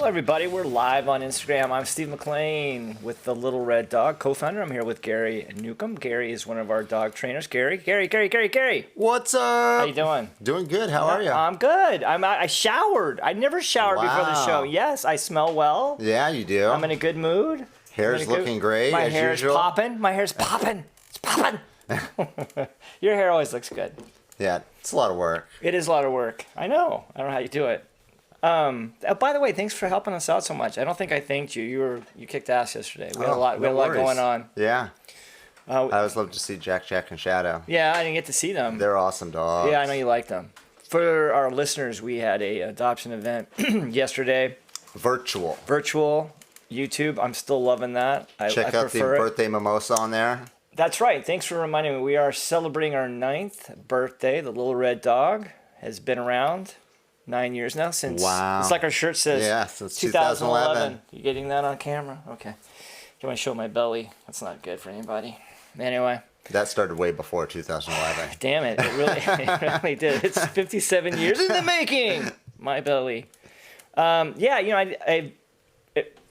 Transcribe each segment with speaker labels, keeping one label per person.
Speaker 1: Hello, everybody. We're live on Instagram. I'm Steve McLean with the Little Red Dog co-founder. I'm here with Gary Newcomb. Gary is one of our dog trainers. Gary.
Speaker 2: What's up?
Speaker 1: How you doing?
Speaker 2: Doing good. How are you?
Speaker 1: I'm good. I showered. I never showered before the show.
Speaker 2: Wow.
Speaker 1: Yes, I smell well.
Speaker 2: Yeah, you do.
Speaker 1: I'm in a good mood.
Speaker 2: Hair's looking great,
Speaker 1: My
Speaker 2: as
Speaker 1: hair's
Speaker 2: usual.
Speaker 1: popping. My hair's popping. It's popping. Your hair always looks good.
Speaker 2: Yeah, it's a lot of work.
Speaker 1: It is a lot of work. I know. I don't know how you do it. By the way, thanks for helping us out so much. I don't think I thanked you. You kicked ass yesterday. We had a lot. We had a lot going on.
Speaker 2: Yeah. I always love to see Jack, and Shadow.
Speaker 1: Yeah, I didn't get to see them.
Speaker 2: They're awesome dogs.
Speaker 1: Yeah, I know you like them. For our listeners, we had a adoption event yesterday.
Speaker 2: Virtual
Speaker 1: YouTube. I'm still loving that.
Speaker 2: Check out the birthday mimosa on there.
Speaker 1: That's right. Thanks for reminding me. We are celebrating our 9th birthday. The Little Red Dog has been around 9 years now since.
Speaker 2: Wow.
Speaker 1: It's like our shirt says.
Speaker 2: Yeah, since 2011.
Speaker 1: You getting that on camera? Okay. You want to show my belly? That's not good for anybody. Anyway.
Speaker 2: That started way before 2011.
Speaker 1: Damn it. It really did. It's 57 years in the making. My belly. Yeah,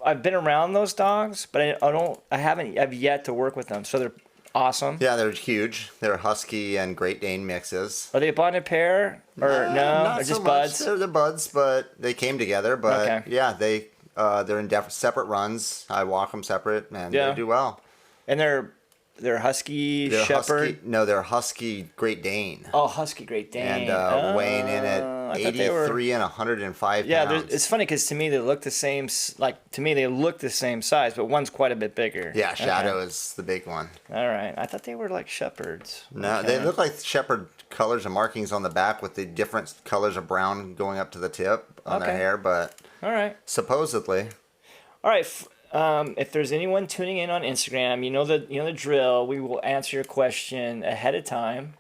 Speaker 1: I've been around those dogs, but I've yet to work with them. So they're awesome.
Speaker 2: Yeah, they're huge. They're Husky and Great Dane mixes.
Speaker 1: Are they a bonded pair? Or no?
Speaker 2: Not
Speaker 1: They're
Speaker 2: so
Speaker 1: just
Speaker 2: much.
Speaker 1: buds?
Speaker 2: They're the buds, but they came together. But
Speaker 1: Okay.
Speaker 2: yeah, they're in separate runs. I walk them separate, and
Speaker 1: Yeah.
Speaker 2: they do well.
Speaker 1: And they're Husky
Speaker 2: They're
Speaker 1: Shepherd?
Speaker 2: They're Husky Great Dane.
Speaker 1: Oh, Husky Great Dane.
Speaker 2: And weighing in at
Speaker 1: I thought they were-
Speaker 2: 83 and 105
Speaker 1: Yeah,
Speaker 2: pounds.
Speaker 1: it's funny because to me they look the same. They look the same size, but one's quite a bit bigger.
Speaker 2: Yeah, Shadow
Speaker 1: Okay.
Speaker 2: is the big one.
Speaker 1: All right, I thought they were like shepherds.
Speaker 2: No,
Speaker 1: Okay.
Speaker 2: they look like shepherd colors and markings on the back with the different colors of brown going up to the tip on their
Speaker 1: Okay.
Speaker 2: hair, but
Speaker 1: All right.
Speaker 2: supposedly.
Speaker 1: All right. If there's anyone tuning in on Instagram, you know the drill. We will answer your question ahead of time.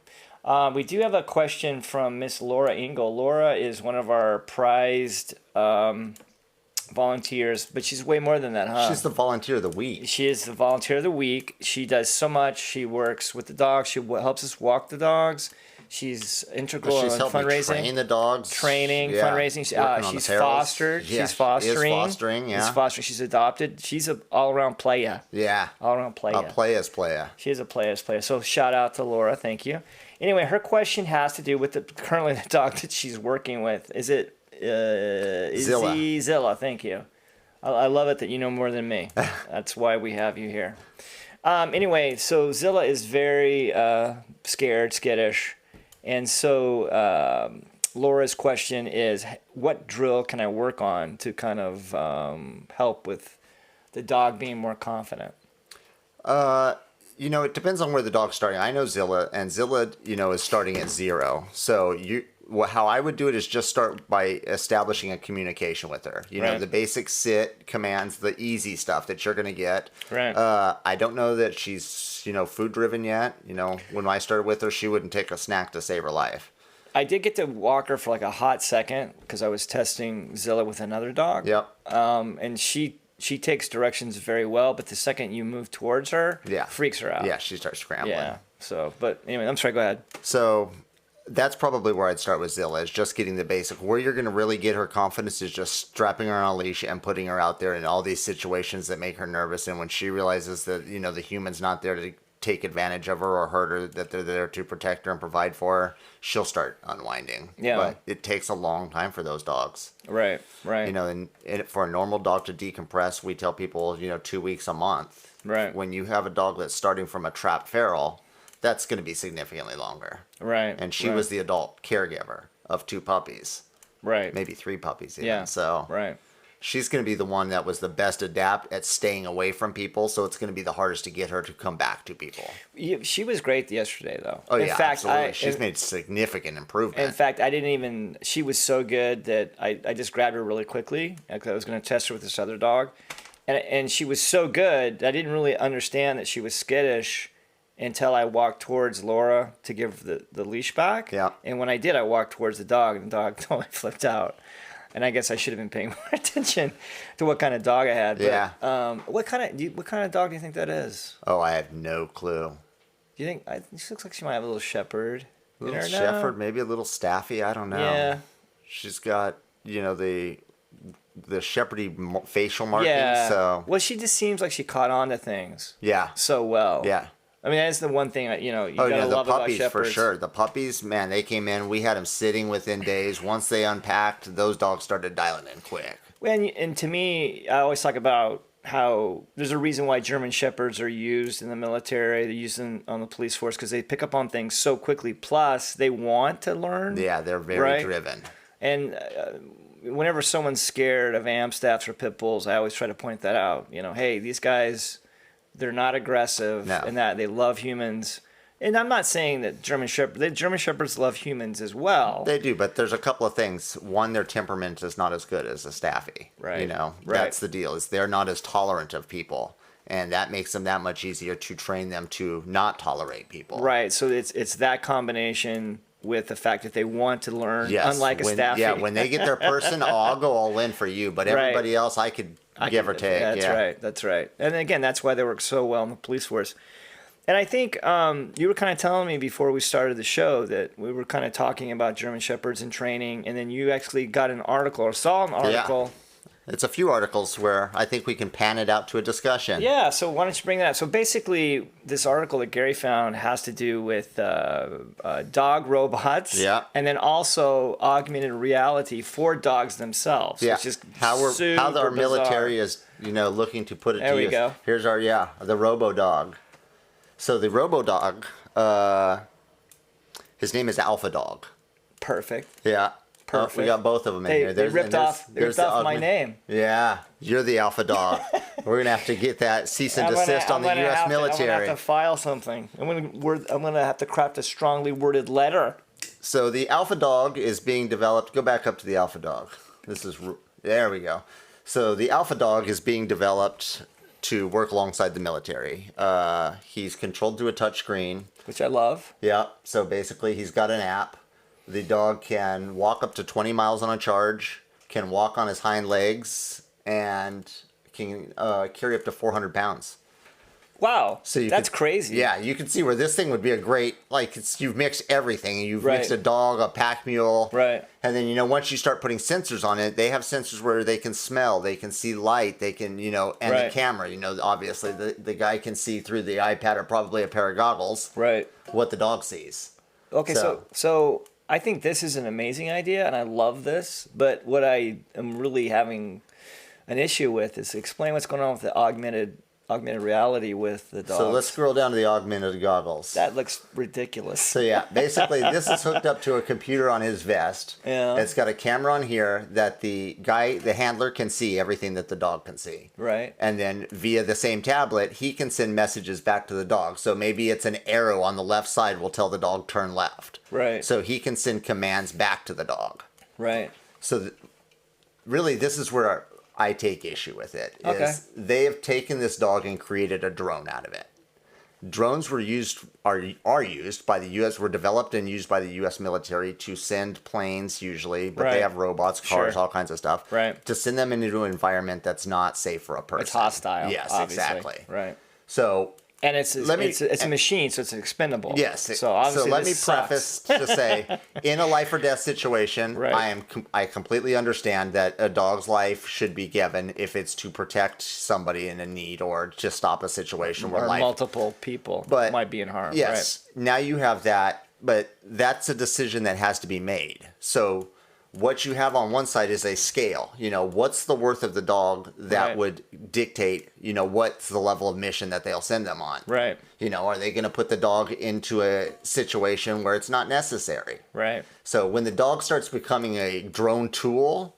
Speaker 1: We do have a question from Miss Laura Engel. Laura is one of our prized volunteers, but she's way more than that, huh?
Speaker 2: She's the volunteer of the week.
Speaker 1: She is the volunteer of the week. She does so much. She works with the dogs. She helps us walk the dogs. She's integral
Speaker 2: She's
Speaker 1: in
Speaker 2: helped me
Speaker 1: fundraising.
Speaker 2: train the dogs.
Speaker 1: Training,
Speaker 2: Yeah,
Speaker 1: fundraising.
Speaker 2: working on
Speaker 1: She's
Speaker 2: the ferals.
Speaker 1: fostered.
Speaker 2: Yeah,
Speaker 1: She's fostering.
Speaker 2: Is fostering, yeah.
Speaker 1: She's fostering. She's adopted. She's an all-around playa.
Speaker 2: Yeah.
Speaker 1: All-around playa.
Speaker 2: A playa.
Speaker 1: She is a player. So shout out to Laura. Thank you. Anyway, her question has to do with currently the dog that she's working with. Is it
Speaker 2: Zilla.
Speaker 1: Zilla. Thank you. I love it that you know more than me. That's why we have you here. Anyway, so Zilla is very scared, skittish. And so Laura's question is, what drill can I work on to kind of help with the dog being more confident?
Speaker 2: It depends on where the dog's starting. I know Zilla, and Zilla, is starting at 0. So how I would do it is just start by establishing a communication with her.
Speaker 1: Right.
Speaker 2: The basic sit commands, the easy stuff that you're going to get.
Speaker 1: Right.
Speaker 2: I don't know that she's, food driven yet. When I started with her, she wouldn't take a snack to save her life.
Speaker 1: I did get to walk her for like a hot second because I was testing Zilla with another dog.
Speaker 2: Yep.
Speaker 1: And she takes directions very well, but the second you move towards her, freaks her out.
Speaker 2: Yeah, she starts scrambling.
Speaker 1: Yeah. So, but anyway, I'm sorry. Go ahead.
Speaker 2: So that's probably where I'd start with Zilla, is just getting the basic. Where you're going to really get her confidence is just strapping her on a leash and putting her out there in all these situations that make her nervous. And when she realizes that, the human's not there to take advantage of her or hurt her, that they're there to protect her and provide for her, she'll start unwinding.
Speaker 1: Yeah.
Speaker 2: But it takes a long time for those dogs.
Speaker 1: Right.
Speaker 2: And for a normal dog to decompress, we tell people, 2 weeks a month.
Speaker 1: Right.
Speaker 2: When you have a dog that's starting from a trapped feral, that's going to be significantly longer.
Speaker 1: Right.
Speaker 2: And she was the adult caregiver of 2 puppies.
Speaker 1: Right.
Speaker 2: Maybe 3 puppies even.
Speaker 1: Yeah.
Speaker 2: So
Speaker 1: right.
Speaker 2: She's going to be the one that was the best adept at staying away from people, so it's going to be the hardest to get her to come back to people.
Speaker 1: She was great yesterday, though.
Speaker 2: Oh, yeah, absolutely. She's made significant improvement.
Speaker 1: In fact, she was so good that I just grabbed her really quickly because I was going to test her with this other dog. And she was so good, I didn't really understand that she was skittish until I walked towards Laura to give the leash back.
Speaker 2: Yeah.
Speaker 1: And when I did, I walked towards the dog, and the dog totally flipped out. And I guess I should have been paying more attention to what kind of dog I had. But,
Speaker 2: yeah.
Speaker 1: What kind of dog do you think that is?
Speaker 2: Oh, I have no clue.
Speaker 1: Do you think she looks like she might have a little shepherd?
Speaker 2: A little shepherd, maybe a little staffy. I don't know.
Speaker 1: Yeah.
Speaker 2: She's got the shepherdy facial markings.
Speaker 1: Yeah.
Speaker 2: So
Speaker 1: Well, she just seems like she caught on to things
Speaker 2: yeah,
Speaker 1: so well.
Speaker 2: yeah.
Speaker 1: I mean, that's the one thing, you
Speaker 2: Oh
Speaker 1: gotta
Speaker 2: yeah, the
Speaker 1: love about
Speaker 2: puppies for
Speaker 1: shepherds.
Speaker 2: sure. The puppies, man, they came in. We had them sitting within days. Once they unpacked, those dogs started dialing in quick.
Speaker 1: And to me, I always talk about how there's a reason why German shepherds are used in the military. They're used on the police force because they pick up on things so quickly. Plus, they want to learn.
Speaker 2: Yeah, they're very
Speaker 1: right?
Speaker 2: driven.
Speaker 1: And whenever someone's scared of Amstaffs or pit bulls, I always try to point that out. Hey, these guys, they're not aggressive,
Speaker 2: No.
Speaker 1: and that they love humans. And I'm not saying that German shepherds love humans as well.
Speaker 2: They do, but there's a couple of things. One, their temperament is not as good as a Staffy.
Speaker 1: Right.
Speaker 2: Right.
Speaker 1: Right.
Speaker 2: That's the deal. Is they're not as tolerant of people, and that makes them that much easier to train them to not tolerate people.
Speaker 1: Right. So it's that combination with the fact that they want to learn,
Speaker 2: Yes.
Speaker 1: unlike a Staffy.
Speaker 2: Yeah, when they get their person, I'll go all in for you. But
Speaker 1: Right.
Speaker 2: everybody else, I could give or take.
Speaker 1: That's
Speaker 2: yeah.
Speaker 1: right. That's right. And again, that's why they work so well in the police force. And I think you were kind of telling me before we started the show that we were kind of talking about German Shepherds and training, and then you actually got an article or saw an article.
Speaker 2: It's a few articles where I think we can pan it out to a discussion.
Speaker 1: Yeah, so why don't you bring that up? So basically, this article that Gary found has to do with dog robots.
Speaker 2: Yeah.
Speaker 1: And then also augmented reality for dogs themselves.
Speaker 2: Yeah,
Speaker 1: Which is
Speaker 2: how our
Speaker 1: super
Speaker 2: military
Speaker 1: bizarre.
Speaker 2: is, looking to put it
Speaker 1: There
Speaker 2: to
Speaker 1: we
Speaker 2: use.
Speaker 1: go.
Speaker 2: Here's our the Robo-Dog. So the Robo-Dog, his name is Alpha Dog.
Speaker 1: Perfect.
Speaker 2: Yeah.
Speaker 1: Perfect.
Speaker 2: We got both of them in here.
Speaker 1: They ripped off my name.
Speaker 2: Yeah, you're the Alpha Dog. We're gonna have to get that cease and desist on the U.S.
Speaker 1: I'm
Speaker 2: military.
Speaker 1: gonna have to file something. I'm gonna have to craft a strongly worded letter.
Speaker 2: So the Alpha Dog is being developed. Go back up to the Alpha Dog. There we go. So the Alpha Dog is being developed to work alongside the military. He's controlled through a touchscreen.
Speaker 1: Which I love.
Speaker 2: Yeah. So basically, he's got an app. The dog can walk up to 20 miles on a charge, can walk on his hind legs, and can carry up to 400 pounds.
Speaker 1: Wow.
Speaker 2: So
Speaker 1: that's crazy.
Speaker 2: Yeah, you can see where this thing would be a great, you've mixed everything. You've
Speaker 1: Right.
Speaker 2: mixed a dog, a pack mule.
Speaker 1: Right.
Speaker 2: And then, once you start putting sensors on it, they have sensors where they can smell, they can see light, they can, and
Speaker 1: Right.
Speaker 2: the camera, obviously the guy can see through the iPad or probably a pair of goggles
Speaker 1: Right.
Speaker 2: what the dog sees.
Speaker 1: Okay, so I think this is an amazing idea, and I love this. But what I am really having an issue with is explain what's going on with the augmented reality with the dogs.
Speaker 2: So let's scroll down to the augmented goggles.
Speaker 1: That looks ridiculous.
Speaker 2: So yeah, basically this is hooked up to a computer on his vest.
Speaker 1: Yeah.
Speaker 2: It's got a camera on here that the handler can see everything that the dog can see.
Speaker 1: Right.
Speaker 2: And then via the same tablet, he can send messages back to the dog. So maybe it's an arrow on the left side will tell the dog turn left.
Speaker 1: Right.
Speaker 2: So he can send commands back to the dog.
Speaker 1: Right.
Speaker 2: So really this is where I take issue with it.
Speaker 1: Okay.
Speaker 2: They have taken this dog and created a drone out of it. Drones are used by the U.S. were developed and used by the U.S. military to send planes usually, but
Speaker 1: Right.
Speaker 2: they have robots, cars,
Speaker 1: Sure.
Speaker 2: all kinds of stuff.
Speaker 1: Right.
Speaker 2: To send them into an environment that's not safe for a person.
Speaker 1: It's hostile.
Speaker 2: Yes,
Speaker 1: obviously.
Speaker 2: exactly.
Speaker 1: Right.
Speaker 2: So
Speaker 1: And it's a machine, so it's expendable.
Speaker 2: yes.
Speaker 1: So obviously
Speaker 2: let me
Speaker 1: this sucks.
Speaker 2: preface to say, in a life or death situation,
Speaker 1: Right.
Speaker 2: I completely understand that a dog's life should be given if it's to protect somebody in a need or to stop a situation where
Speaker 1: or
Speaker 2: life.
Speaker 1: multiple people
Speaker 2: But
Speaker 1: might be in harm.
Speaker 2: Yes. Now you have that, but that's a decision that has to be made. So what you have on one side is a scale. What's the worth of the dog that
Speaker 1: Right.
Speaker 2: would dictate, what's the level of mission that they'll send them on.
Speaker 1: Right.
Speaker 2: Are they going to put the dog into a situation where it's not necessary?
Speaker 1: Right.
Speaker 2: So when the dog starts becoming a drone tool,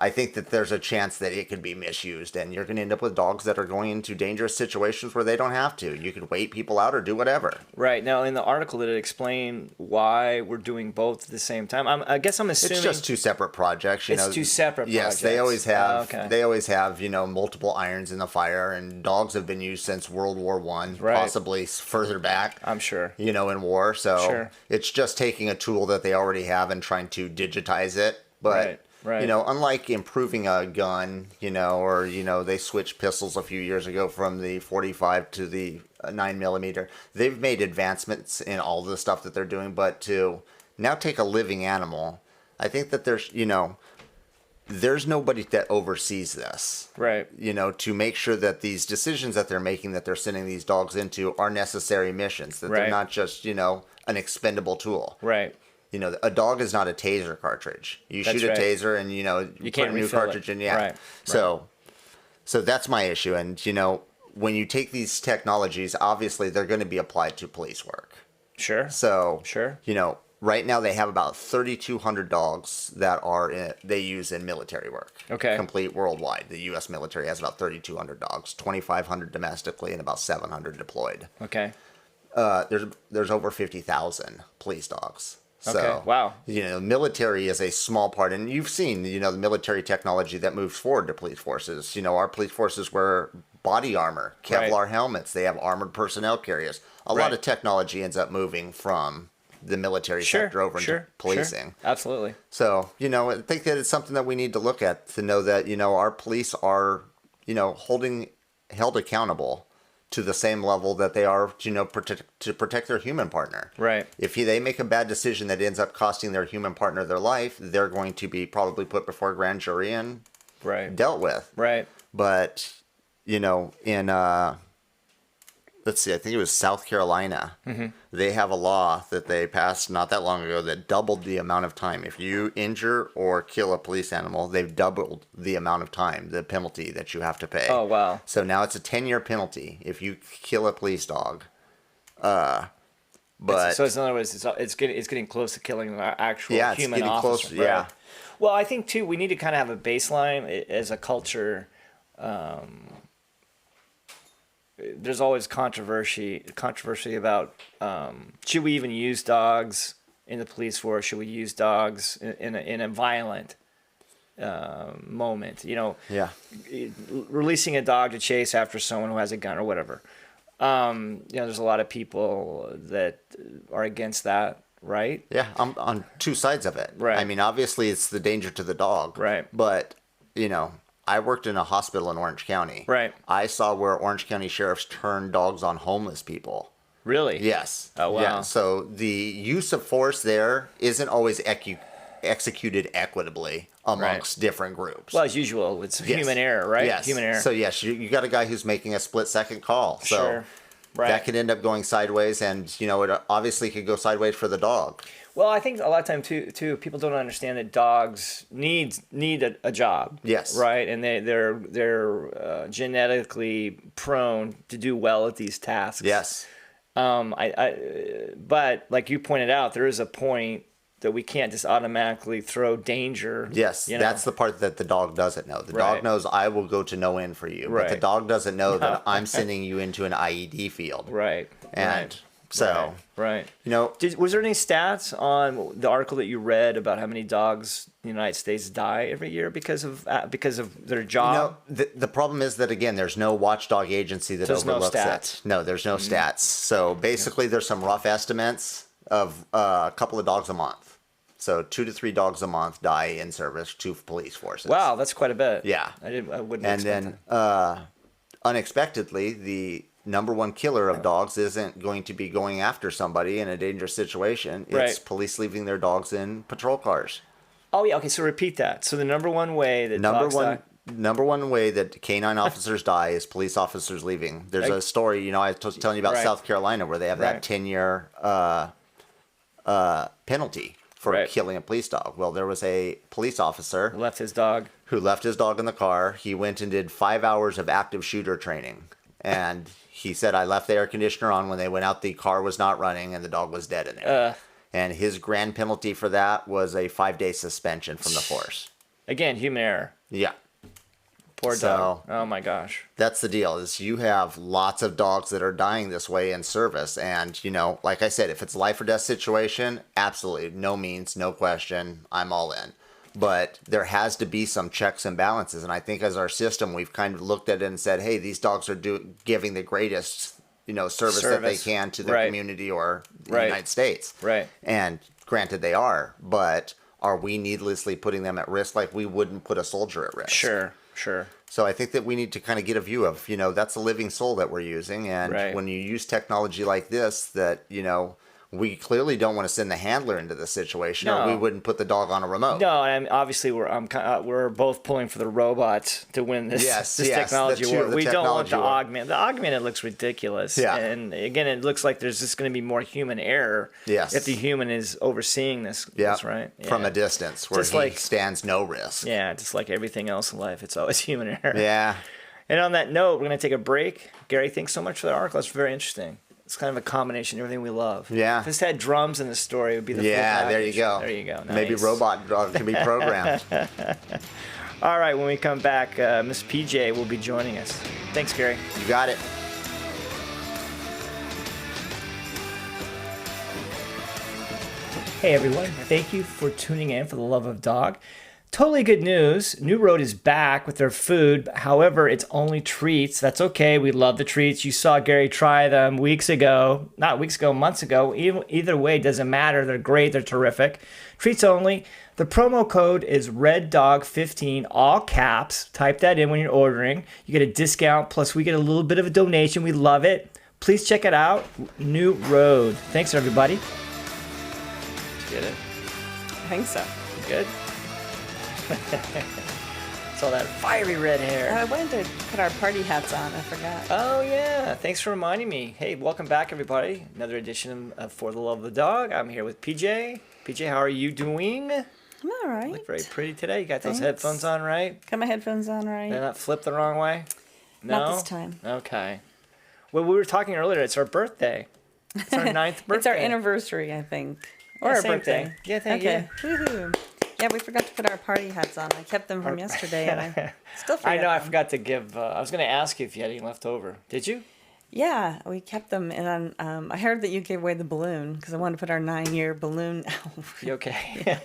Speaker 2: I think that there's a chance that it could be misused, and you're going to end up with dogs that are going into dangerous situations where they don't have to. You could wait people out or do whatever.
Speaker 1: Right. Now, in the article, did it explain why we're doing both at the same time? I guess I'm assuming
Speaker 2: It's just two separate projects.
Speaker 1: it's two separate
Speaker 2: Yes,
Speaker 1: projects.
Speaker 2: they always have.
Speaker 1: Okay.
Speaker 2: They always have. Multiple irons in the fire, and dogs have been used since World War One,
Speaker 1: Right.
Speaker 2: possibly further back.
Speaker 1: I'm sure.
Speaker 2: In war. So
Speaker 1: Sure.
Speaker 2: it's just taking a tool that they already have and trying to digitize it. But
Speaker 1: Right.
Speaker 2: unlike improving a gun, or they switched pistols a few years ago from the 45 to the 9mm. They've made advancements in all the stuff that they're doing, but to now take a living animal, I think that there's, there's nobody that oversees this.
Speaker 1: Right.
Speaker 2: You know, to make sure that these decisions that they're making, that they're sending these dogs into, are necessary missions, that they're
Speaker 1: Right.
Speaker 2: not just, you know, an expendable tool.
Speaker 1: Right.
Speaker 2: You know, a dog is not a taser cartridge. You
Speaker 1: That's
Speaker 2: shoot a
Speaker 1: right.
Speaker 2: taser and, you know,
Speaker 1: You
Speaker 2: put
Speaker 1: can't
Speaker 2: a new
Speaker 1: refill it.
Speaker 2: cartridge in. Yeah.
Speaker 1: Right.
Speaker 2: So that's my issue. And, you know, when you take these technologies, obviously they're going to be applied to police work.
Speaker 1: Sure.
Speaker 2: So,
Speaker 1: Sure.
Speaker 2: you know, right now they have about 3,200 dogs that they use in military work.
Speaker 1: Okay.
Speaker 2: Complete worldwide. The U.S. military has about 3,200 dogs, 2,500 domestically, and about 700 deployed.
Speaker 1: Okay.
Speaker 2: There's over 50,000 police dogs. So,
Speaker 1: Okay. Wow.
Speaker 2: you know, military is a small part, and you've seen, you know, the military technology that moves forward to police forces. You know, our police forces wear body armor, Kevlar helmets. They have armored personnel carriers. A lot of technology ends up moving from the military sector over into policing.
Speaker 1: Sure. Absolutely.
Speaker 2: So, you know, I think that it's something that we need to look at to know that, you know, our police are, you know, held accountable to the same level that they are, you know, to protect their human partner.
Speaker 1: Right.
Speaker 2: If they make a bad decision that ends up costing their human partner their life, they're going to be probably put before a grand jury and dealt with.
Speaker 1: Right.
Speaker 2: But, you know, in, let's see, I think it was South Carolina, they have a law that they passed not that long ago that doubled the amount of time. If you injure or kill a police animal, they've doubled the amount of time, the penalty that you have to pay.
Speaker 1: Oh, wow.
Speaker 2: So now it's a 10-year penalty if you kill a police dog. But
Speaker 1: so in other words, it's getting close to killing an actual
Speaker 2: yeah, it's
Speaker 1: human
Speaker 2: getting
Speaker 1: officer.
Speaker 2: close. Yeah.
Speaker 1: Well, I think too we need to kind of have a baseline as a culture. There's always controversy about should we even use dogs in the police force? Should we use dogs in a violent moment? You know, releasing a dog to chase after someone who has a gun or whatever. You know, there's a lot of people that are against that, right?
Speaker 2: Yeah, I'm on two sides of it.
Speaker 1: Right.
Speaker 2: I mean, obviously it's the danger to the dog.
Speaker 1: Right.
Speaker 2: But, you know, I worked in a hospital in Orange County.
Speaker 1: Right.
Speaker 2: I saw where Orange County sheriffs turned dogs on homeless people.
Speaker 1: Really?
Speaker 2: Yes.
Speaker 1: Oh, wow.
Speaker 2: Yeah. So the use of force there isn't always executed equitably amongst different groups.
Speaker 1: Well, as usual, it's human error, right?
Speaker 2: Yes.
Speaker 1: Human error.
Speaker 2: So, yes, you got a guy who's making a split-second call. So
Speaker 1: Sure. Right.
Speaker 2: that could end up going sideways, and, you know, it obviously could go sideways for the dog.
Speaker 1: Well, I think a lot of time too people don't understand that dogs need a job.
Speaker 2: Yes.
Speaker 1: Right, and they're genetically prone to do well at these tasks.
Speaker 2: Yes.
Speaker 1: But like you pointed out, there is a point that we can't just automatically throw danger.
Speaker 2: Yes,
Speaker 1: you know?
Speaker 2: that's the part that the dog doesn't know. The dog knows I will go to no end for you, but the
Speaker 1: Right.
Speaker 2: dog doesn't know that I'm sending you into an IED field.
Speaker 1: Right.
Speaker 2: And so,
Speaker 1: Right.
Speaker 2: you know,
Speaker 1: Was there any stats on the article that you read about how many dogs in the United States die every year because of their job?
Speaker 2: the problem is that, again, there's no watchdog agency that
Speaker 1: There's no
Speaker 2: overlooks
Speaker 1: stats.
Speaker 2: it. No, there's no stats. So basically, there's some rough estimates of a couple of dogs a month. So 2 to 3 dogs a month die in service to police forces.
Speaker 1: Wow, that's quite a bit.
Speaker 2: Yeah.
Speaker 1: I wouldn't
Speaker 2: And
Speaker 1: expect
Speaker 2: then, unexpectedly, the number one killer of dogs isn't going to be going after somebody in a dangerous situation. It's
Speaker 1: Right.
Speaker 2: police leaving their dogs in patrol cars.
Speaker 1: Oh yeah, okay. So repeat that. So the number one way that dogs die.
Speaker 2: Number one way that canine officers die is police officers leaving. There's a story, you know, I was telling you about
Speaker 1: Right.
Speaker 2: South Carolina where they have that 10-year penalty for killing a police dog. Well, there was a police officer
Speaker 1: left his dog
Speaker 2: who left his dog in the car. He went and did 5 hours of active shooter training. And he said, I left the air conditioner on. When they went out, the car was not running and the dog was dead in there. And his grand penalty for that was a 5-day suspension from the force.
Speaker 1: Again, human error.
Speaker 2: Yeah.
Speaker 1: Poor dog. Oh my gosh.
Speaker 2: That's the deal, is you have lots of dogs that are dying this way in service. And, you know, like I said, if it's a life or death situation, absolutely, no means, no question, I'm all in. But there has to be some checks and balances. And I think as our system, we've kind of looked at it and said, hey, these dogs are giving the greatest, you know, service that they can to their community or the United States.
Speaker 1: Right.
Speaker 2: And granted, they are. But are we needlessly putting them at risk like we wouldn't put a soldier at risk?
Speaker 1: Sure.
Speaker 2: So I think that we need to kind of get a view of, you know, that's a living soul that we're using. And when you use technology like this, that, you know, we clearly don't want to send the handler into the situation, or
Speaker 1: No.
Speaker 2: we wouldn't put the dog on a remote.
Speaker 1: No, and obviously we're both pulling for the robots to win this technology war. We don't want the augmented. The augmented looks ridiculous.
Speaker 2: Yeah.
Speaker 1: And again, it looks like there's just going to be more human error.
Speaker 2: Yes.
Speaker 1: If the human is overseeing this.
Speaker 2: Yeah.
Speaker 1: That's right. Yeah.
Speaker 2: From a distance where
Speaker 1: Just
Speaker 2: he stands no risk.
Speaker 1: Yeah, just like everything else in life, it's always human error.
Speaker 2: Yeah.
Speaker 1: And on that note, we're going to take a break. Gary, thanks so much for the article. It's very interesting. It's kind of a combination of everything we love.
Speaker 2: Yeah.
Speaker 1: If this had drums in the story, it would be the full
Speaker 2: There you
Speaker 1: package.
Speaker 2: go.
Speaker 1: There you go. Nice.
Speaker 2: Maybe RoboDog can be programmed.
Speaker 1: All right, when we come back, Miss PJ will be joining us. Thanks, Gary.
Speaker 2: You got it.
Speaker 1: Hey, everyone. Thank you for tuning in for the Love of Dog. Totally good news. New Road is back with their food. However, it's only treats. That's okay. We love the treats. You saw Gary try them months ago. Either way, doesn't matter. They're great. They're terrific. Treats only. The promo code is RedDog15, all caps. Type that in when you're ordering. You get a discount, plus we get a little bit of a donation. We love it. Please check it out. New Road. Thanks, everybody. Get it?
Speaker 3: I think so.
Speaker 1: Good? It's all that fiery red hair.
Speaker 3: I wanted to put our party hats on. I forgot.
Speaker 1: Oh, yeah. Thanks for reminding me. Hey, welcome back, everybody. Another edition of For the Love of the Dog. I'm here with PJ. PJ, how are you doing?
Speaker 3: I'm all right.
Speaker 1: You look very pretty today. You got those
Speaker 3: Thanks.
Speaker 1: headphones on, right?
Speaker 3: Got my headphones on right.
Speaker 1: They're not flipped the wrong way? No?
Speaker 3: Not this time.
Speaker 1: Okay. Well, we were talking earlier. It's our birthday. It's our 9th birthday.
Speaker 3: It's our anniversary, I think. Or
Speaker 1: Yeah,
Speaker 3: our
Speaker 1: same
Speaker 3: birthday.
Speaker 1: thing. Yeah, thank you.
Speaker 3: Okay. Woohoo. Yeah, we forgot to put our party hats on. I kept them from yesterday, and I still forgot
Speaker 1: I know. I
Speaker 3: them.
Speaker 1: forgot to give. I was going to ask you if you had any left over. Did you?
Speaker 3: Yeah, we kept them, and I heard that you gave away the balloon because I wanted to put our 9-year balloon.
Speaker 1: You okay?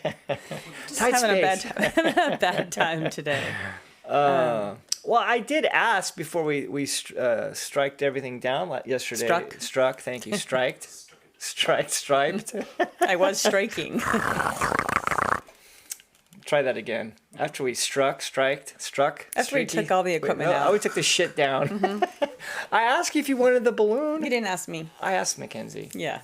Speaker 3: Just
Speaker 1: Tight
Speaker 3: having
Speaker 1: space.
Speaker 3: a bad time today.
Speaker 1: Well, I did ask before we striked everything down yesterday. Struck. Thank you. Striked. Striped.
Speaker 3: I was striking.
Speaker 1: Try that again. After we struck.
Speaker 3: After we
Speaker 1: streaky.
Speaker 3: took all the equipment
Speaker 1: Wait, no,
Speaker 3: out.
Speaker 1: we took the shit down. I asked you if you wanted the balloon.
Speaker 3: You didn't ask me.
Speaker 1: I asked Mackenzie.
Speaker 3: Yeah.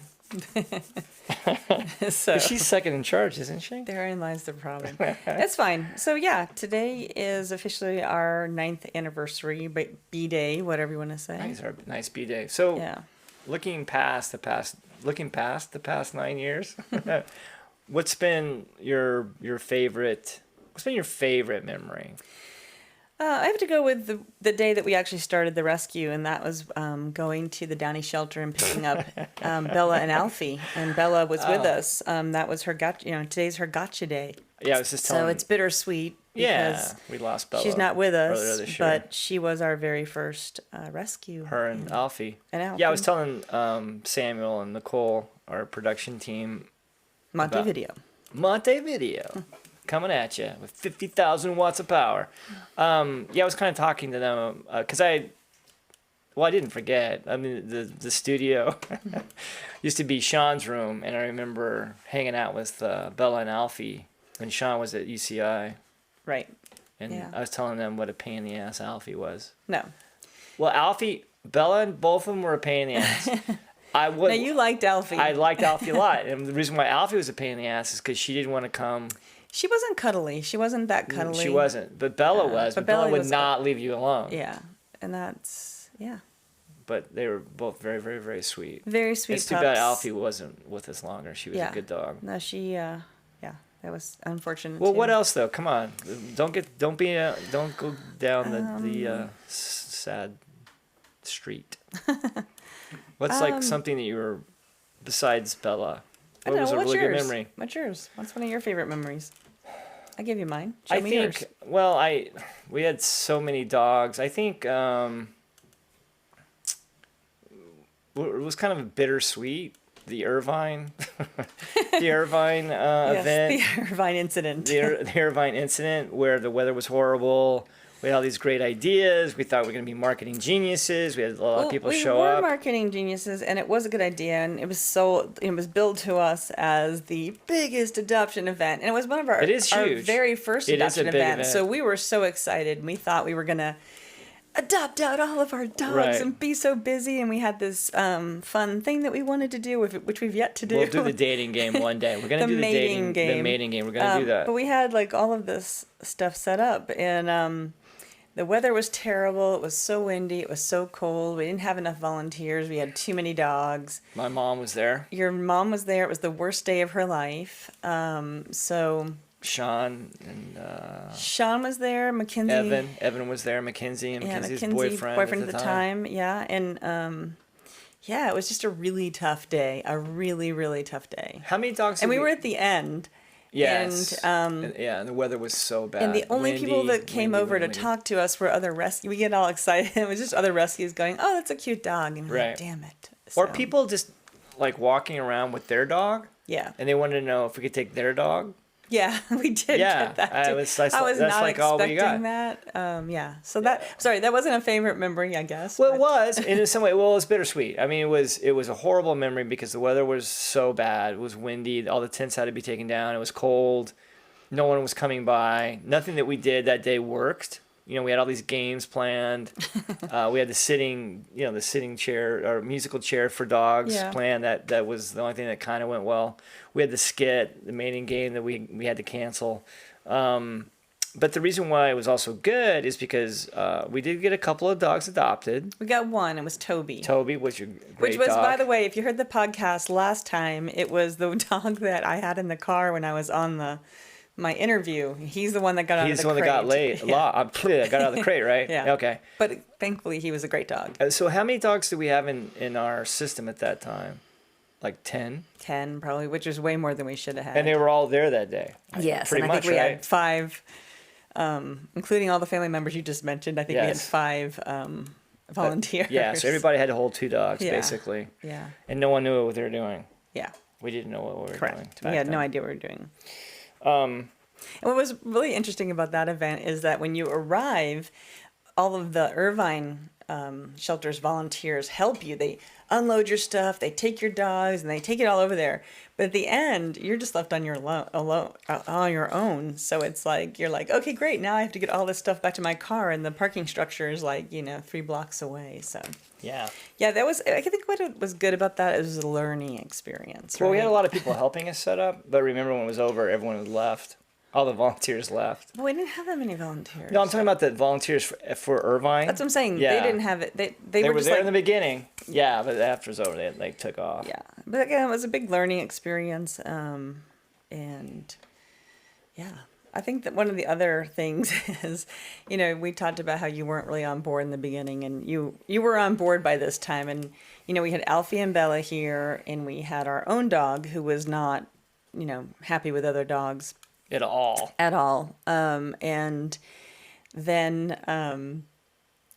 Speaker 3: So
Speaker 1: She's second in charge, isn't she?
Speaker 3: therein lies the problem. It's fine. So yeah, today is officially our 9th anniversary, B-Day, whatever you want to say.
Speaker 1: Nice B day. So,
Speaker 3: Yeah.
Speaker 1: looking past the past 9 years, what's been your favorite? What's been your favorite memory?
Speaker 3: I have to go with the day that we actually started the rescue, and that was going to the Downey shelter and picking up Bella and Alfie. And Bella was with us. That was her today's her gotcha day.
Speaker 1: Yeah, I was just telling.
Speaker 3: So it's bittersweet because
Speaker 1: we lost Bella.
Speaker 3: she's not with
Speaker 1: earlier
Speaker 3: us,
Speaker 1: this year.
Speaker 3: but she was our very first rescue.
Speaker 1: Her and Alfie.
Speaker 3: And
Speaker 1: Yeah, I was
Speaker 3: Alfie.
Speaker 1: telling Samuel and Nicole, our production team,
Speaker 3: Montevideo.
Speaker 1: Montevideo, coming at you with 50,000 watts of power. I was kind of talking to them because I didn't forget. I mean, the studio used to be Sean's room, and I remember hanging out with Bella and Alfie when Sean was at UCI,
Speaker 3: Right.
Speaker 1: and
Speaker 3: Yeah.
Speaker 1: I was telling them what a pain in the ass Alfie was.
Speaker 3: No.
Speaker 1: Well, Bella, and both of them were a pain in the ass.
Speaker 3: No, you liked Alfie.
Speaker 1: I liked Alfie a lot, and the reason why Alfie was a pain in the ass is because she didn't want to come.
Speaker 3: She wasn't cuddly. She wasn't that cuddly.
Speaker 1: She wasn't, but Bella was.
Speaker 3: but
Speaker 1: But Bella
Speaker 3: Bella
Speaker 1: would
Speaker 3: was-
Speaker 1: not leave you alone.
Speaker 3: Yeah. And that's, yeah.
Speaker 1: But they were both very, very, very sweet.
Speaker 3: Very sweet
Speaker 1: It's too
Speaker 3: pups.
Speaker 1: bad Alfie wasn't with us longer. She was
Speaker 3: Yeah.
Speaker 1: a good dog.
Speaker 3: No, she, yeah, that was unfortunate.
Speaker 1: Well,
Speaker 3: too.
Speaker 1: what else though? Come on, don't go down the sad street. What's like something that you were besides Bella?
Speaker 3: I
Speaker 1: What
Speaker 3: don't
Speaker 1: was
Speaker 3: know.
Speaker 1: a
Speaker 3: What's
Speaker 1: really
Speaker 3: yours?
Speaker 1: good memory?
Speaker 3: What's yours? What's one of your favorite memories? I'll give you mine. Show
Speaker 1: I
Speaker 3: me
Speaker 1: think.
Speaker 3: yours.
Speaker 1: Well, we had so many dogs. I think it was kind of bittersweet. The Irvine,
Speaker 3: Yes,
Speaker 1: event.
Speaker 3: the Irvine incident.
Speaker 1: The Irvine incident where the weather was horrible. We had all these great ideas. We thought we were going to be marketing geniuses. We had a lot of people show
Speaker 3: We were
Speaker 1: up.
Speaker 3: marketing geniuses, and it was a good idea, and it was billed to us as the biggest adoption event, and it was one of our
Speaker 1: It is
Speaker 3: our
Speaker 1: huge.
Speaker 3: very first
Speaker 1: It is a
Speaker 3: adoption
Speaker 1: big
Speaker 3: event.
Speaker 1: event.
Speaker 3: So we were so excited. We thought we were gonna adopt out all of our dogs
Speaker 1: Right.
Speaker 3: and be so busy. And we had this fun thing that we wanted to do, which we've yet to do.
Speaker 1: We'll do the dating game one day. We're gonna
Speaker 3: The
Speaker 1: do the
Speaker 3: mating game.
Speaker 1: The mating game. We're gonna do that.
Speaker 3: But we had like all of this stuff set up, and the weather was terrible. It was so windy. It was so cold. We didn't have enough volunteers. We had too many dogs.
Speaker 1: My mom was there.
Speaker 3: Your mom was there. It was the worst day of her life. So
Speaker 1: Sean and
Speaker 3: Sean was there. Mackenzie.
Speaker 1: Evan was there. Mackenzie and
Speaker 3: Yeah,
Speaker 1: Mackenzie's
Speaker 3: Mackenzie,
Speaker 1: boyfriend
Speaker 3: at the time. Yeah, and yeah, it was just a really tough day. A really, really tough day.
Speaker 1: How many dogs?
Speaker 3: And
Speaker 1: did
Speaker 3: we were at the end.
Speaker 1: Yes.
Speaker 3: And
Speaker 1: yeah, and the weather was so bad.
Speaker 3: and the only people that came over to
Speaker 1: windy.
Speaker 3: talk to us were other rescue. We get all excited. It was just other rescues going, "Oh, that's a cute dog," and we're
Speaker 1: Right.
Speaker 3: like, "Damn it!"
Speaker 1: Or
Speaker 3: So,
Speaker 1: people just like walking around with their dog,
Speaker 3: yeah,
Speaker 1: and they wanted to know if we could take their dog.
Speaker 3: yeah, we did
Speaker 1: Yeah,
Speaker 3: get that.
Speaker 1: I
Speaker 3: Too.
Speaker 1: was
Speaker 3: I was
Speaker 1: that's
Speaker 3: not
Speaker 1: like all we
Speaker 3: expecting
Speaker 1: got.
Speaker 3: that. Yeah, so that wasn't a favorite memory, I guess.
Speaker 1: Well,
Speaker 3: but-
Speaker 1: it was, and in some way, well, it was bittersweet. I mean, it was a horrible memory because the weather was so bad. It was windy. All the tents had to be taken down. It was cold. No one was coming by. Nothing that we did that day worked. You know, we had all these games planned. We had the sitting chair or musical chair for dogs
Speaker 3: Yeah.
Speaker 1: planned. That was the only thing that kind of went well. We had the skit, the mating game that we had to cancel. But the reason why it was also good is because we did get a couple of dogs adopted.
Speaker 3: We got one. It was Toby.
Speaker 1: Toby was your great
Speaker 3: Which was,
Speaker 1: dog.
Speaker 3: by the way, if you heard the podcast last time, it was the dog that I had in the car when I was on my interview. He's the one that got out of the crate.
Speaker 1: He's the one that got laid.
Speaker 3: Yeah.
Speaker 1: I got out of the crate, right?
Speaker 3: Yeah.
Speaker 1: Okay.
Speaker 3: But thankfully, he was a great dog.
Speaker 1: So how many dogs did we have in our system at that time? Like 10?
Speaker 3: 10 probably, which is way more than we should have had.
Speaker 1: And they were all there that day.
Speaker 3: Yes,
Speaker 1: Pretty
Speaker 3: and I
Speaker 1: much,
Speaker 3: think we
Speaker 1: right?
Speaker 3: had 5, including all the family members you just mentioned. I think we had
Speaker 1: Yes.
Speaker 3: 5 volunteers.
Speaker 1: Yeah, so everybody had to hold 2 dogs,
Speaker 3: Yeah.
Speaker 1: basically.
Speaker 3: Yeah,
Speaker 1: And no one knew what they were doing.
Speaker 3: yeah,
Speaker 1: We didn't know what we were doing.
Speaker 3: correct.
Speaker 1: back
Speaker 3: We had no
Speaker 1: then.
Speaker 3: idea what we were doing. And what was really interesting about that event is that when you arrive, all of the Irvine shelter's volunteers help you. They unload your stuff, they take your dogs, and they take it all over there. But at the end, you're just left on your on your own. So it's like you're like, okay, great. Now I have to get all this stuff back to my car, and the parking structure is like 3 blocks away. So
Speaker 1: Yeah.
Speaker 3: yeah, that was. I think what was good about that is a learning experience.
Speaker 1: Well, we had a
Speaker 3: right?
Speaker 1: lot of people helping us set up, but remember when it was over, everyone had left. All the volunteers left.
Speaker 3: But we didn't have that many volunteers.
Speaker 1: No, I'm talking about the volunteers for Irvine.
Speaker 3: That's what I'm saying.
Speaker 1: Yeah.
Speaker 3: They didn't have it. They
Speaker 1: They
Speaker 3: were
Speaker 1: were
Speaker 3: just
Speaker 1: there
Speaker 3: like,
Speaker 1: in the beginning. Yeah, but after it was over, they took off.
Speaker 3: yeah. But again, it was a big learning experience. And yeah, I think that one of the other things is, we talked about how you weren't really on board in the beginning, and you were on board by this time. And, we had Alfie and Bella here, and we had our own dog who was not, happy with other dogs
Speaker 1: At all.
Speaker 3: at all. And then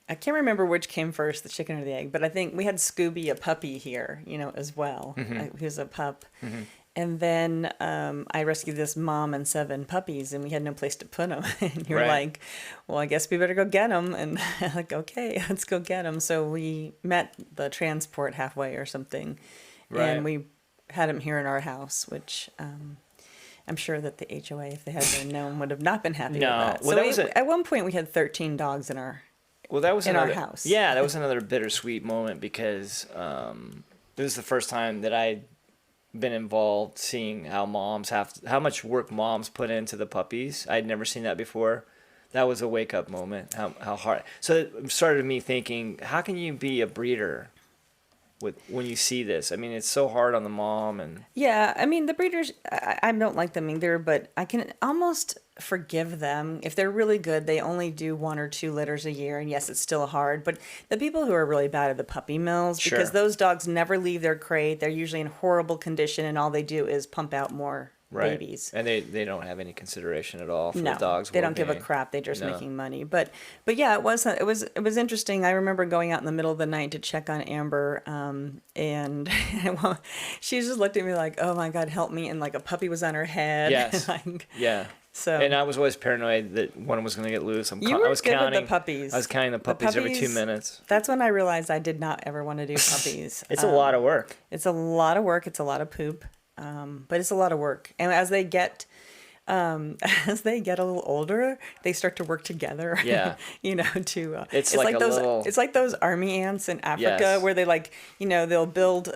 Speaker 3: I can't remember which came first, the chicken or the egg, but I think we had Scooby, a puppy here, as well. He was a pup. Mm-hmm. And then I rescued this mom and 7 puppies, and we had no place to put them. And you're
Speaker 1: Right.
Speaker 3: like, well, I guess we better go get them. And I'm like, okay, let's go get them. So we met the transport halfway or something.
Speaker 1: Right.
Speaker 3: And we had them here in our house, which I'm sure that the HOA, if they had been known, would have not been happy
Speaker 1: No.
Speaker 3: with that.
Speaker 1: Well,
Speaker 3: So
Speaker 1: that was
Speaker 3: at one point, we had 13 dogs in our...
Speaker 1: Well, that was
Speaker 3: in our
Speaker 1: another,
Speaker 3: house.
Speaker 1: Yeah, that was another bittersweet moment because it was the first time that I'd been involved seeing how much work moms put into the puppies. I'd never seen that before. That was a wake up moment. How hard. So it started me thinking, how can you be a breeder when you see this? I mean, it's so hard on the mom and.
Speaker 3: Yeah, I mean, the breeders, I don't like them either, but I can almost forgive them. If they're really good, they only do 1 or 2 litters a year, and yes, it's still hard, but the people who are really bad are the puppy mills, because
Speaker 1: Sure.
Speaker 3: those dogs never leave their crate. They're usually in horrible condition, and all they do is pump out more
Speaker 1: Right.
Speaker 3: babies.
Speaker 1: And they don't have any consideration at all for
Speaker 3: No,
Speaker 1: the dogs.
Speaker 3: they don't give a
Speaker 1: well-being.
Speaker 3: crap. They're just
Speaker 1: No.
Speaker 3: making money. But yeah, it was interesting. I remember going out in the middle of the night to check on Amber, and she just looked at me like, "Oh my God, help me!" And like a puppy was on her head.
Speaker 1: Yes.
Speaker 3: Like,
Speaker 1: Yeah.
Speaker 3: so
Speaker 1: And I was always paranoid that one was going to get loose.
Speaker 3: You
Speaker 1: I
Speaker 3: were
Speaker 1: was
Speaker 3: good with the
Speaker 1: counting
Speaker 3: puppies.
Speaker 1: I was counting the puppies every 2
Speaker 3: puppies-
Speaker 1: minutes.
Speaker 3: that's when I realized I did not ever want to do puppies.
Speaker 1: It's a lot of work.
Speaker 3: It's a lot of work. It's a lot of poop, but it's a lot of work. And as they get as they get a little older, they start to work together.
Speaker 1: Yeah.
Speaker 3: It's
Speaker 1: like a
Speaker 3: those
Speaker 1: little-
Speaker 3: it's like those army ants in Africa
Speaker 1: Yes.
Speaker 3: where they they'll build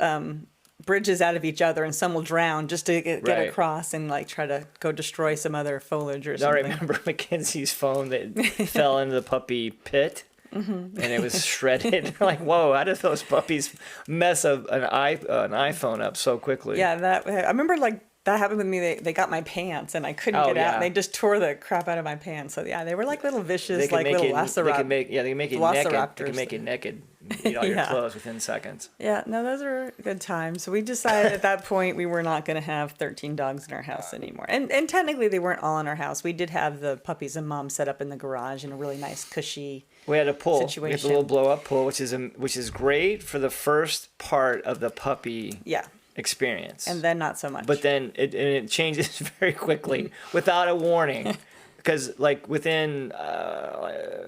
Speaker 3: bridges out of each other, and some will drown just to get
Speaker 1: Right.
Speaker 3: across and like try to go destroy some other foliage or
Speaker 1: I
Speaker 3: something.
Speaker 1: remember Mackenzie's phone that fell into the puppy pit. And it was shredded. Like, whoa! How did those puppies mess an iPhone up so quickly?
Speaker 3: Yeah, I remember like that happened with me. They got my pants and I couldn't get out.
Speaker 1: yeah.
Speaker 3: And they just tore the crap out of my pants. So yeah, they were like little vicious,
Speaker 1: They can
Speaker 3: like
Speaker 1: make
Speaker 3: little
Speaker 1: it. They can make you naked. They
Speaker 3: velociraptors.
Speaker 1: can make it naked. Eat all your
Speaker 3: Yeah.
Speaker 1: clothes within seconds.
Speaker 3: Yeah, no, those are good times. So we decided at that point we were not going to have 13 dogs in our house anymore. And technically they weren't all in our house. We did have the puppies and mom set up in the garage in a really nice cushy.
Speaker 1: We had a pool. We had
Speaker 3: Situation.
Speaker 1: the little blow up pool, which is great for the first part of the puppy
Speaker 3: Yeah,
Speaker 1: experience.
Speaker 3: and then not so much.
Speaker 1: But then it changes very quickly without a warning, because like within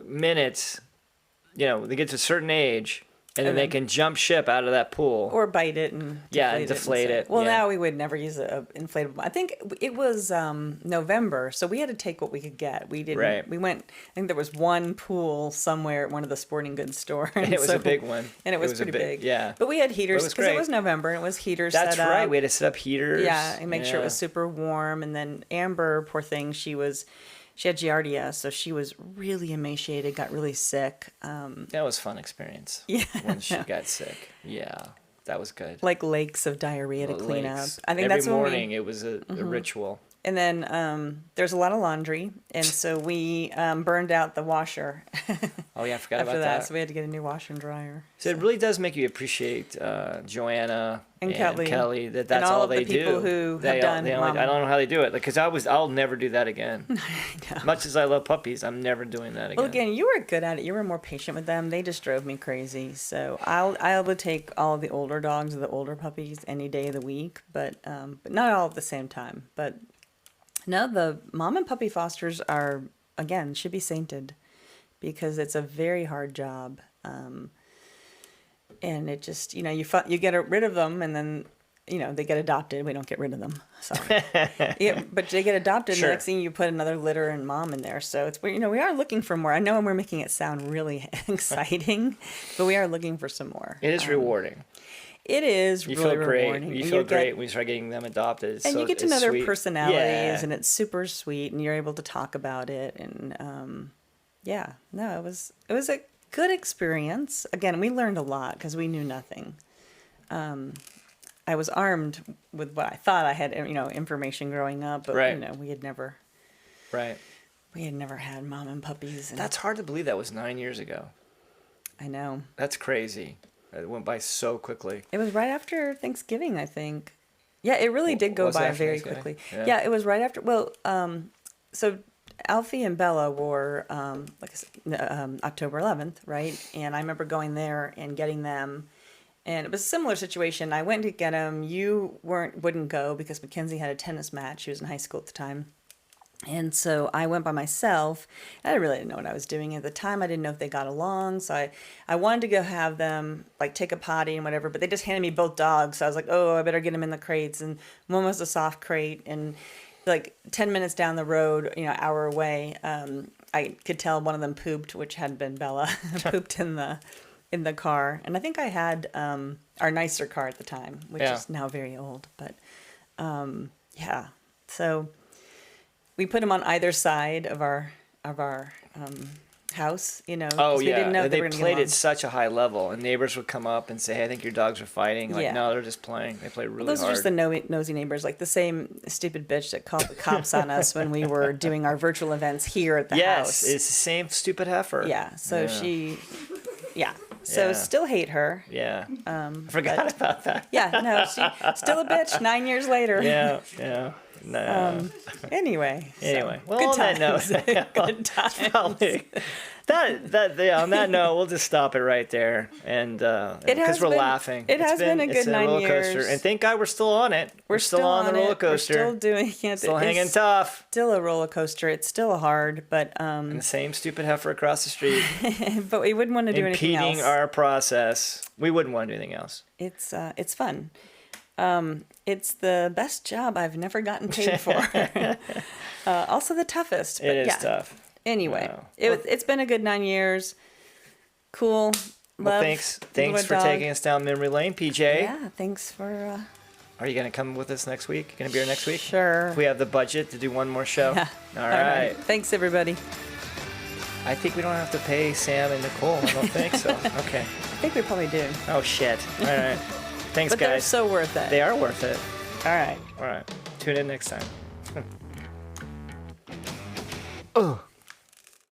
Speaker 1: minutes, they get to a certain age, and then they can jump ship out of that pool.
Speaker 3: Or bite it and
Speaker 1: deflate it.
Speaker 3: Well,
Speaker 1: Yeah.
Speaker 3: now we would never use a inflatable. I think it was November, so we had to take what we could get. We didn't.
Speaker 1: Right.
Speaker 3: We went. I think there was one pool somewhere at one of the sporting goods stores,
Speaker 1: And it was a big one.
Speaker 3: and it was
Speaker 1: a
Speaker 3: pretty big.
Speaker 1: Yeah.
Speaker 3: But we had heaters
Speaker 1: was
Speaker 3: because it
Speaker 1: great.
Speaker 3: was November and it was heaters.
Speaker 1: That's
Speaker 3: set
Speaker 1: right.
Speaker 3: up.
Speaker 1: We had to set up heaters.
Speaker 3: Yeah, and make sure it
Speaker 1: Yeah.
Speaker 3: was super warm. And then Amber, poor thing, she had giardia, so she was really emaciated, got really sick.
Speaker 1: That was a fun experience.
Speaker 3: Yeah.
Speaker 1: When she got sick. Yeah. That was good.
Speaker 3: Like lakes of diarrhea to clean up.
Speaker 1: Lakes.
Speaker 3: I think
Speaker 1: Every
Speaker 3: that's when
Speaker 1: morning it was a ritual.
Speaker 3: And then there's a lot of laundry, and so we burned out the washer
Speaker 1: Oh yeah, I forgot
Speaker 3: after
Speaker 1: about
Speaker 3: that.
Speaker 1: that.
Speaker 3: So we had to get a new washer and dryer.
Speaker 1: So it really does make you appreciate Joanna
Speaker 3: And Kelly.
Speaker 1: That's
Speaker 3: And all
Speaker 1: all
Speaker 3: of the
Speaker 1: they
Speaker 3: people
Speaker 1: do.
Speaker 3: who
Speaker 1: They
Speaker 3: have
Speaker 1: all-
Speaker 3: done
Speaker 1: they
Speaker 3: Mom.
Speaker 1: I don't know how they do it. Because I'll never do that again. Much as I love puppies, I'm never doing that again.
Speaker 3: Well, again, you were good at it. You were more patient with them. They just drove me crazy. So I would take all of the older dogs or the older puppies any day of the week, but not all at the same time. But no, the mom and puppy fosters should be sainted because it's a very hard job. And it just, you get rid of them and then, they get adopted. We don't get rid of them. So, yeah, but they get adopted.
Speaker 1: Sure.
Speaker 3: And the next thing you put another litter and mom in there. So it's, we are looking for more. I know we're making it sound really exciting, but we are looking for some more.
Speaker 1: It is rewarding.
Speaker 3: It is
Speaker 1: You
Speaker 3: really
Speaker 1: feel great.
Speaker 3: rewarding.
Speaker 1: You
Speaker 3: And
Speaker 1: feel
Speaker 3: get-
Speaker 1: great when you start getting them adopted.
Speaker 3: and you get to
Speaker 1: it's
Speaker 3: know their
Speaker 1: sweet.
Speaker 3: personalities,
Speaker 1: Yeah.
Speaker 3: and it's super sweet, and you're able to talk about it. And it was a good experience. Again, we learned a lot because we knew nothing. I was armed with what I thought I had, information growing up, but
Speaker 1: Right.
Speaker 3: we had never
Speaker 1: Right.
Speaker 3: had mom and puppies. And
Speaker 1: That's hard to believe. That was 9 years ago.
Speaker 3: I know.
Speaker 1: That's crazy. It went by so quickly.
Speaker 3: It was right after Thanksgiving, I think. Yeah, it really did go
Speaker 1: Was it
Speaker 3: by
Speaker 1: after
Speaker 3: very
Speaker 1: Thanksgiving?
Speaker 3: quickly.
Speaker 1: Yeah.
Speaker 3: Yeah, it was right after. Well, so Alfie and Bella were October 11th, right? And I remember going there and getting them, and it was a similar situation. I went to get them. You wouldn't go because Mackenzie had a tennis match. She was in high school at the time. And so I went by myself. I really didn't know what I was doing at the time. I didn't know if they got along. So I wanted to go have them like take a potty and whatever, but they just handed me both dogs. So I was like, oh, I better get them in the crates. And one was a soft crate, and like 10 minutes down the road, hour away, I could tell one of them pooped, which had been Bella, pooped in the car. And I think I had our nicer car at the time, which is now very old. But yeah, so we put them on either side of our house,
Speaker 1: Oh
Speaker 3: 'cause we
Speaker 1: yeah,
Speaker 3: didn't know if
Speaker 1: they
Speaker 3: were gonna get
Speaker 1: played
Speaker 3: along.
Speaker 1: at such a high level, and neighbors would come up and say, "Hey, I think your dogs are fighting." Like,
Speaker 3: Yeah.
Speaker 1: no, they're just playing. They play really
Speaker 3: Those are
Speaker 1: hard.
Speaker 3: just the nosy neighbors, like the same stupid bitch that called the cops on us when we were doing our virtual events here at the
Speaker 1: Yes,
Speaker 3: house.
Speaker 1: it's the same stupid heifer.
Speaker 3: Yeah, so
Speaker 1: Yeah.
Speaker 3: so
Speaker 1: Yeah.
Speaker 3: still hate her.
Speaker 1: Yeah. I forgot about that.
Speaker 3: Yeah, no, she still a bitch 9 years later.
Speaker 1: Yeah. Yeah. No.
Speaker 3: Anyway.
Speaker 1: Anyway, well,
Speaker 3: good
Speaker 1: on that
Speaker 3: times.
Speaker 1: note,
Speaker 3: Good times.
Speaker 1: probably on that note, we'll just stop it right there, and because we're laughing.
Speaker 3: It has been a
Speaker 1: it's
Speaker 3: good 9
Speaker 1: roller coaster,
Speaker 3: years.
Speaker 1: and thank God we're still on it. We're still on the roller coaster.
Speaker 3: We're still doing it.
Speaker 1: Still hanging tough.
Speaker 3: Still a roller coaster. It's still hard, but
Speaker 1: And the same stupid heifer across the street,
Speaker 3: but we wouldn't want to do anything
Speaker 1: impeding
Speaker 3: else.
Speaker 1: our process. We wouldn't want to do anything else.
Speaker 3: It's fun. It's the best job I've never gotten paid for. Also the toughest. But
Speaker 1: It is tough.
Speaker 3: Anyway,
Speaker 1: Wow.
Speaker 3: it's been a good 9 years. Cool.
Speaker 1: Well,
Speaker 3: Love
Speaker 1: thanks for
Speaker 3: RoboDog.
Speaker 1: taking us down memory lane, PJ.
Speaker 3: Yeah, thanks for...
Speaker 1: Are you gonna come with us next week? Gonna be here next week?
Speaker 3: Sure.
Speaker 1: If we have the budget to do one more show.
Speaker 3: Yeah.
Speaker 1: All right.
Speaker 3: Thanks, everybody.
Speaker 1: I think we don't have to pay Sam and Nicole. I don't think so. Okay.
Speaker 3: I think we probably do.
Speaker 1: Oh shit. All right. Thanks,
Speaker 3: But they're
Speaker 1: guys.
Speaker 3: so worth it.
Speaker 1: They are worth it.
Speaker 3: All right.
Speaker 1: All right. Tune in next time.
Speaker 2: Ugh.